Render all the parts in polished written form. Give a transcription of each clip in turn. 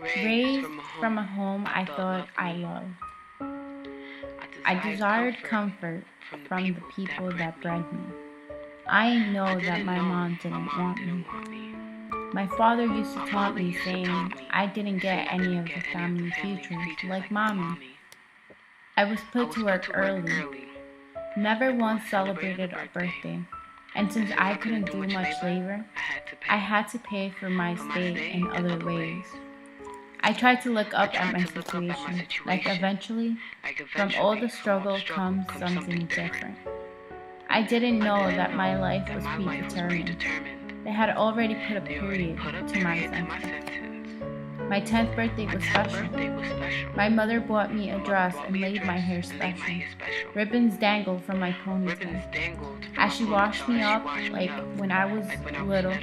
Raised from a home I thought I loved, I desired comfort from the people that bred me. I know that my mom didn't want me. My father used to taunt me saying I didn't get any of the family features like mommy. I was put to work early, never once celebrated a birthday, and since I couldn't do much labor, I had to pay for my stay in other ways. I tried to look up at my situation, like eventually, from all the struggle comes something different. I didn't know that my life was predetermined. They had already put a period to my sentence. My 10th birthday was special. My mother bought me a dress and laid my hair special. Ribbons dangled from my ponytail. As she washed me up, like when I was little,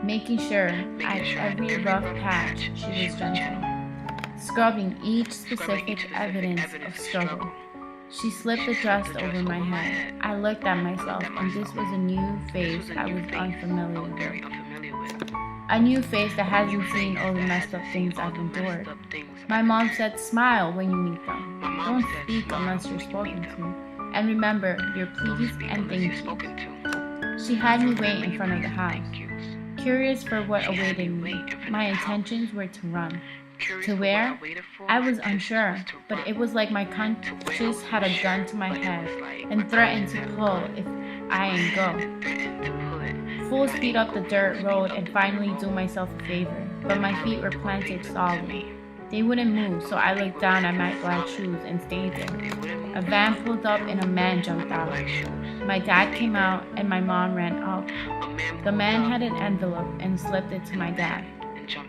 making sure at every rough patch she was gentle, scrubbing each specific evidence of struggle. She slipped the dress over my head. I looked at myself, and this was a new face I was unfamiliar with. A new face that hasn't seen all the messed up things I've endured. My mom said, "Smile when you meet them. Don't speak unless you're spoken to. And remember your please and thank you." She had me wait in front of the house, curious for what awaited me. My intentions were to run. To where? I was unsure, but it was like my conscience had a gun to my head and threatened to pull if I didn't go. Full speed up the dirt road and finally do myself a favor, but my feet were planted solid. They wouldn't move, so I looked down at my black shoes and stayed there. A van pulled up and a man jumped out. My dad came out and my mom ran up. The man had an envelope and slipped it to my dad.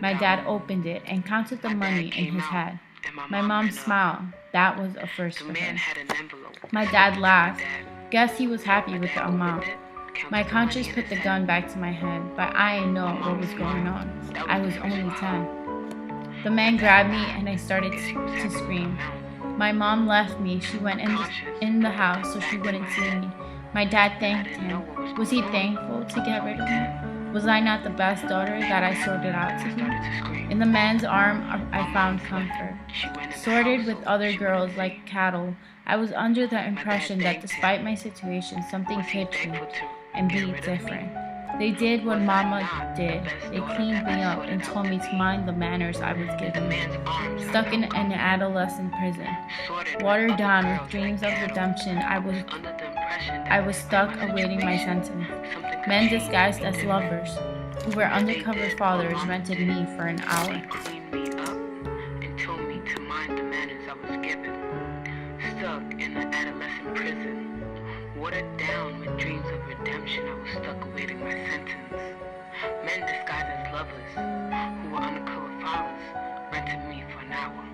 My dad opened it and counted the money in his head. My mom smiled. That was a first for her. My dad laughed. Guess he was happy with the amount. My conscience put the gun back to my head, but I didn't know what was going on. I was only 10. The man grabbed me and I started to scream. My mom left me. She went in the house so she wouldn't see me. My dad thanked him. Was he thankful to get rid of me? Was I not the best daughter that I sorted out to be? In the man's arm, I found comfort. Sorted with other girls like cattle, I was under the impression that despite my situation, something could change and be different. They did what Mama did. They cleaned me up and told me to mind the manners I was given. Stuck in an adolescent prison, watered down with dreams of redemption, I was stuck awaiting my sentence. Men disguised as lovers, who were undercover fathers, rented me for an hour. Stuck in an adolescent prison, watered down with dreams of redemption, I was stuck awaiting my sentence. Men disguised as lovers, who were undercover fathers, rented me for an hour.